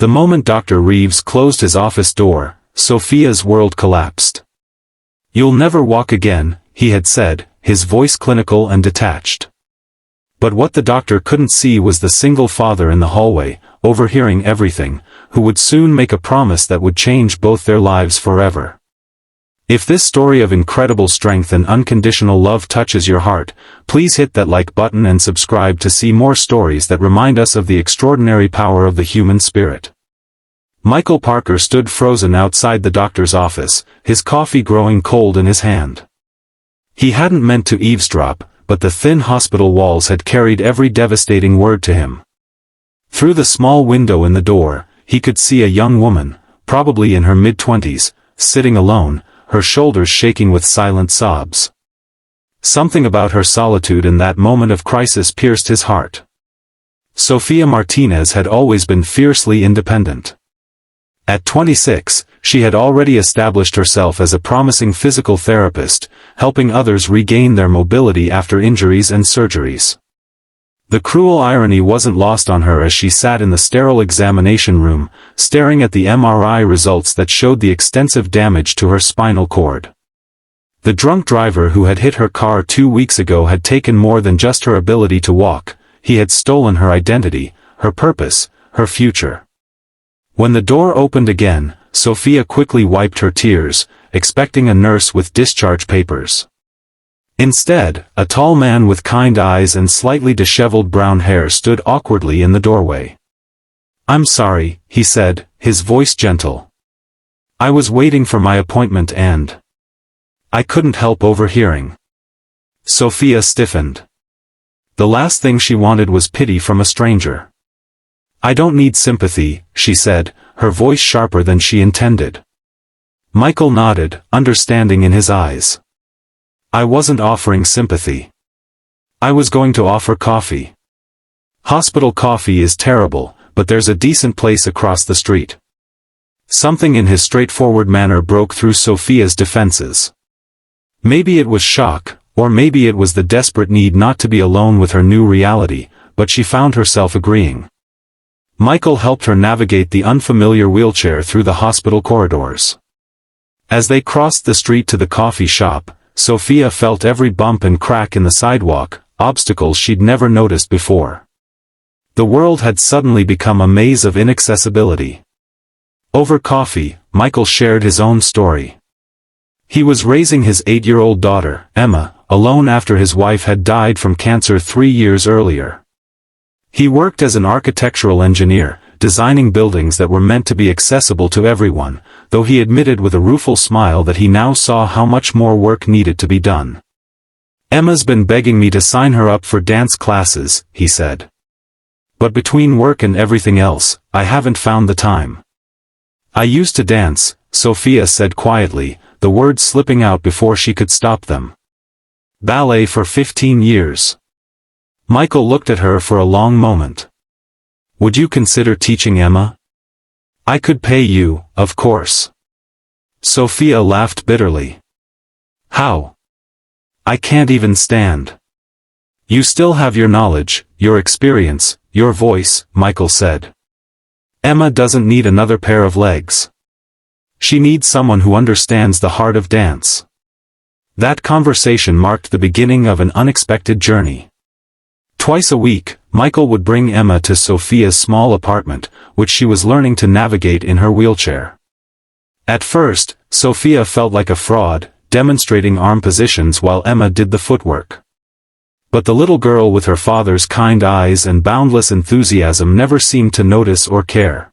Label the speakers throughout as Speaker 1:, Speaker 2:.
Speaker 1: The moment Dr. Reeves closed his office door, Sophia's world collapsed. "You'll never walk again," he had said, his voice clinical and detached. But what the doctor couldn't see was the single father in the hallway, overhearing everything, who would soon make a promise that would change both their lives forever. If this story of incredible strength and unconditional love touches your heart, please hit that like button and subscribe to see more stories that remind us of the extraordinary power of the human spirit. Michael Parker stood frozen outside the doctor's office, his coffee growing cold in his hand. He hadn't meant to eavesdrop, but the thin hospital walls had carried every devastating word to him. Through the small window in the door, he could see a young woman, probably in her mid-20s, sitting alone, her shoulders shaking with silent sobs. Something about her solitude in that moment of crisis pierced his heart. Sophia Martinez had always been fiercely independent. At 26, she had already established herself as a promising physical therapist, helping others regain their mobility after injuries and surgeries. The cruel irony wasn't lost on her as she sat in the sterile examination room, staring at the MRI results that showed the extensive damage to her spinal cord. The drunk driver who had hit her car 2 weeks ago had taken more than just her ability to walk, he had stolen her identity, her purpose, her future. When the door opened again, Sophia quickly wiped her tears, expecting a nurse with discharge papers. Instead, a tall man with kind eyes and slightly disheveled brown hair stood awkwardly in the doorway. "I'm sorry," he said, his voice gentle. "I was waiting for my appointment and I couldn't help overhearing." Sophia stiffened. The last thing she wanted was pity from a stranger. "I don't need sympathy," she said, her voice sharper than she intended. Michael nodded, understanding in his eyes. "I wasn't offering sympathy. I was going to offer coffee. Hospital coffee is terrible, but there's a decent place across the street." Something in his straightforward manner broke through Sophia's defenses. Maybe it was shock, or maybe it was the desperate need not to be alone with her new reality, but she found herself agreeing. Michael helped her navigate the unfamiliar wheelchair through the hospital corridors. As they crossed the street to the coffee shop, Sophia felt every bump and crack in the sidewalk, obstacles she'd never noticed before. The world had suddenly become a maze of inaccessibility. Over coffee, Michael shared his own story. He was raising his 8-year-old daughter, Emma, alone after his wife had died from cancer 3 years earlier. He worked as an architectural engineer, designing buildings that were meant to be accessible to everyone, though he admitted with a rueful smile that he now saw how much more work needed to be done. "Emma's been begging me to sign her up for dance classes," he said. "But between work and everything else, I haven't found the time." "I used to dance," Sophia said quietly, the words slipping out before she could stop them. "Ballet for 15 years. Michael looked at her for a long moment. "Would you consider teaching Emma?" "I could pay you, of course." Sophia laughed bitterly. "How? I can't even stand." "You still have your knowledge, your experience, your voice," Michael said. "Emma doesn't need another pair of legs. She needs someone who understands the heart of dance." That conversation marked the beginning of an unexpected journey. Twice a week, Michael would bring Emma to Sophia's small apartment, which she was learning to navigate in her wheelchair. At first, Sophia felt like a fraud, demonstrating arm positions while Emma did the footwork. But the little girl with her father's kind eyes and boundless enthusiasm never seemed to notice or care.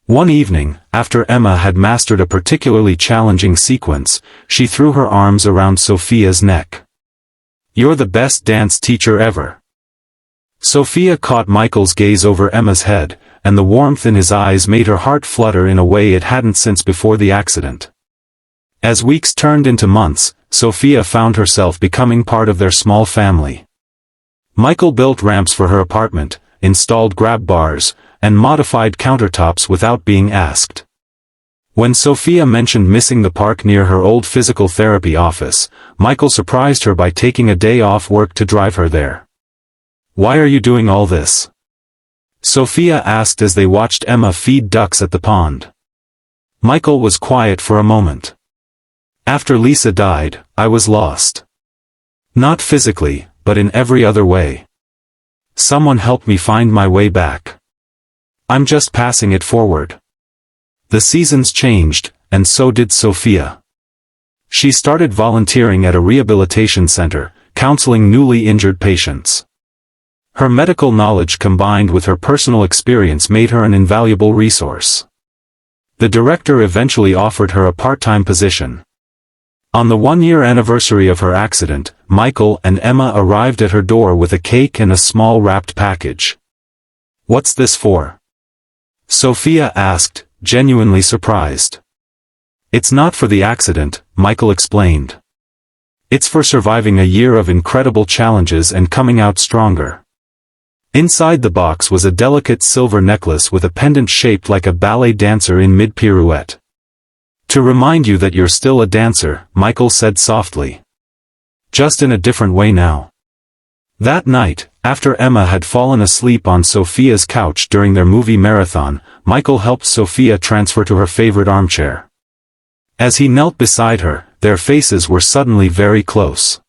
Speaker 1: One evening, after Emma had mastered a particularly challenging sequence, she threw her arms around Sophia's neck. "You're the best dance teacher ever." Sophia caught Michael's gaze over Emma's head, and the warmth in his eyes made her heart flutter in a way it hadn't since before the accident. As weeks turned into months, Sophia found herself becoming part of their small family. Michael built ramps for her apartment, installed grab bars, and modified countertops without being asked. When Sophia mentioned missing the park near her old physical therapy office, Michael surprised her by taking a day off work to drive her there. "Why are you doing all this?" Sophia asked as they watched Emma feed ducks at the pond. Michael was quiet for a moment. After Lisa died, I was lost. Not physically, but in every other way. Someone helped me find my way back. I'm just passing it forward. The seasons changed, and so did Sophia. She started volunteering at a rehabilitation center, counseling newly injured patients. Her medical knowledge combined with her personal experience made her an invaluable resource. The director eventually offered her a part-time position. On the one-year anniversary of her accident, Michael and Emma arrived at her door with a cake and a small wrapped package. "What's this for?" Sophia asked, genuinely surprised. "It's not for the accident," Michael explained. "It's for surviving a year of incredible challenges and coming out stronger." Inside the box was a delicate silver necklace with a pendant shaped like a ballet dancer in mid-pirouette. "To remind you that you're still a dancer," Michael said softly. "Just in a different way now." That night, after Emma had fallen asleep on Sophia's couch during their movie marathon, Michael helped Sophia transfer to her favorite armchair. As he knelt beside her, their faces were suddenly very close.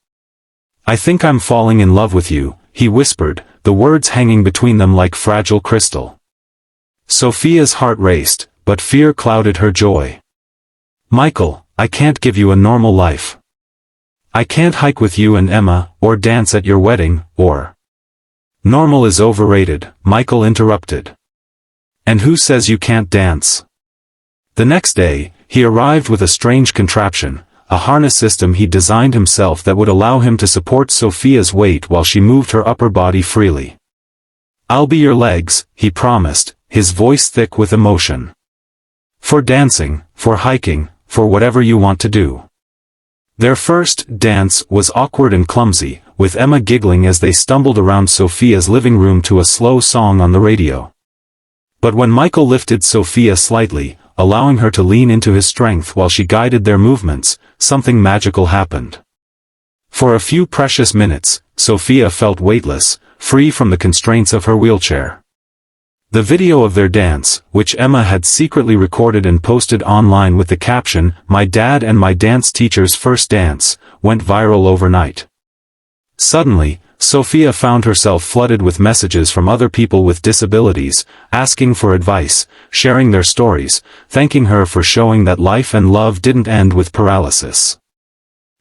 Speaker 1: "I think I'm falling in love with you," he whispered, the words hanging between them like fragile crystal. Sophia's heart raced, but fear clouded her joy. "Michael, I can't give you a normal life. I can't hike with you and Emma, or dance at your wedding, or—" "Normal is overrated," Michael interrupted. "And who says you can't dance?" The next day, he arrived with a strange contraption, a harness system he designed himself that would allow him to support Sophia's weight while she moved her upper body freely. "I'll be your legs," he promised, his voice thick with emotion. "For dancing, for hiking, for whatever you want to do." Their first dance was awkward and clumsy, with Emma giggling as they stumbled around Sophia's living room to a slow song on the radio. But when Michael lifted Sophia slightly, allowing her to lean into his strength while she guided their movements, something magical happened. For a few precious minutes, Sophia felt weightless, free from the constraints of her wheelchair. The video of their dance, which Emma had secretly recorded and posted online with the caption, "My dad and my dance teacher's first dance," went viral overnight. Suddenly, Sophia found herself flooded with messages from other people with disabilities, asking for advice, sharing their stories, thanking her for showing that life and love didn't end with paralysis.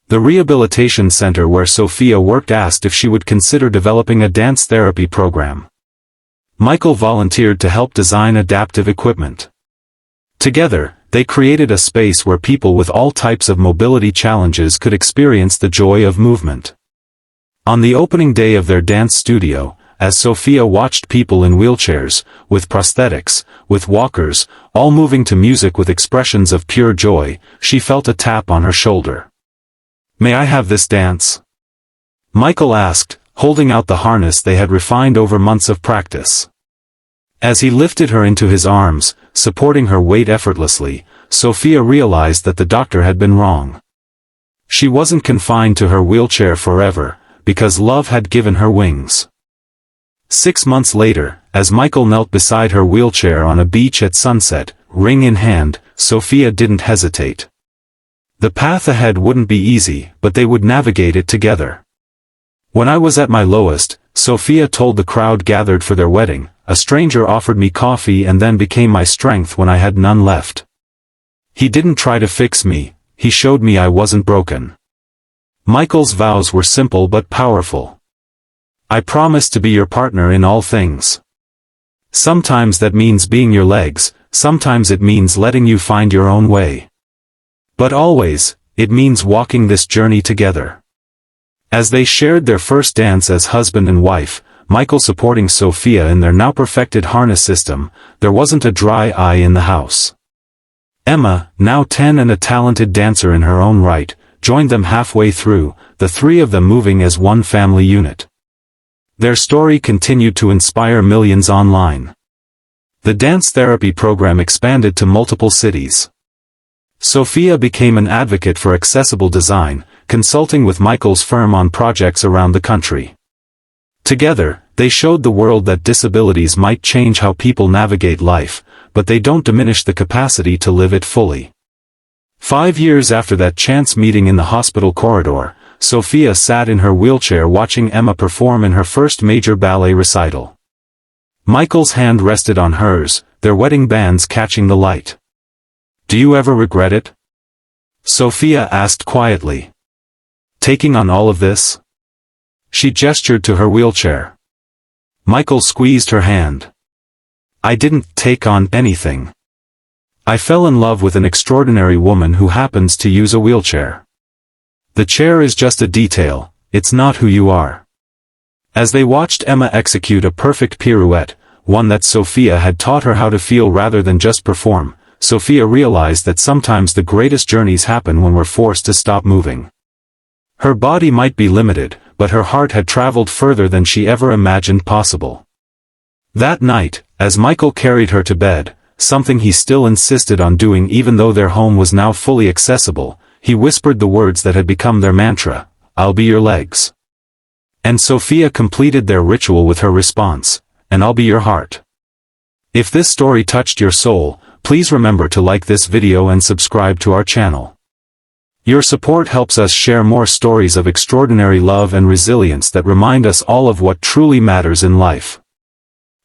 Speaker 1: The rehabilitation center where Sophia worked asked if she would consider developing a dance therapy program. Michael volunteered to help design adaptive equipment. Together, they created a space where people with all types of mobility challenges could experience the joy of movement. On the opening day of their dance studio, as Sophia watched people in wheelchairs, with prosthetics, with walkers, all moving to music with expressions of pure joy, she felt a tap on her shoulder. "May I have this dance?" Michael asked, holding out the harness they had refined over months of practice. As he lifted her into his arms, supporting her weight effortlessly, Sophia realized that the doctor had been wrong. She wasn't confined to her wheelchair forever, because love had given her wings. 6 months later, as Michael knelt beside her wheelchair on a beach at sunset, ring in hand, Sophia didn't hesitate. The path ahead wouldn't be easy, but they would navigate it together. "When I was at my lowest," Sophia told the crowd gathered for their wedding, "a stranger offered me coffee and then became my strength when I had none left. He didn't try to fix me, he showed me I wasn't broken." Michael's vows were simple but powerful. "I promise to be your partner in all things. Sometimes that means being your legs, sometimes it means letting you find your own way. But always, it means walking this journey together." As they shared their first dance as husband and wife, Michael supporting Sophia in their now perfected harness system, there wasn't a dry eye in the house. Emma, now 10 and a talented dancer in her own right, joined them halfway through, the three of them moving as one family unit. Their story continued to inspire millions online. The dance therapy program expanded to multiple cities. Sophia became an advocate for accessible design, consulting with Michael's firm on projects around the country. Together, They showed the world that disabilities might change how people navigate life, but they don't diminish the capacity to live it fully. 5 years after that chance meeting in the hospital corridor, Sophia sat in her wheelchair watching Emma perform in her first major ballet recital. Michael's hand rested on hers, their wedding bands catching the light. "Do you ever regret it?" Sophia asked quietly. "Taking on all of this?" She gestured to her wheelchair. Michael squeezed her hand. "I didn't take on anything. I fell in love with an extraordinary woman who happens to use a wheelchair. The chair is just a detail, it's not who you are." As they watched Emma execute a perfect pirouette, one that Sophia had taught her how to feel rather than just perform, Sophia realized that sometimes the greatest journeys happen when we're forced to stop moving. Her body might be limited, but her heart had traveled further than she ever imagined possible. That night, as Michael carried her to bed, something he still insisted on doing even though their home was now fully accessible, he whispered the words that had become their mantra, "I'll be your legs." And Sophia completed their ritual with her response, "And I'll be your heart." If this story touched your soul, please remember to like this video and subscribe to our channel. Your support helps us share more stories of extraordinary love and resilience that remind us all of what truly matters in life.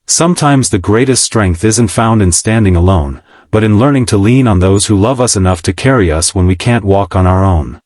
Speaker 1: Sometimes the greatest strength isn't found in standing alone, but in learning to lean on those who love us enough to carry us when we can't walk on our own.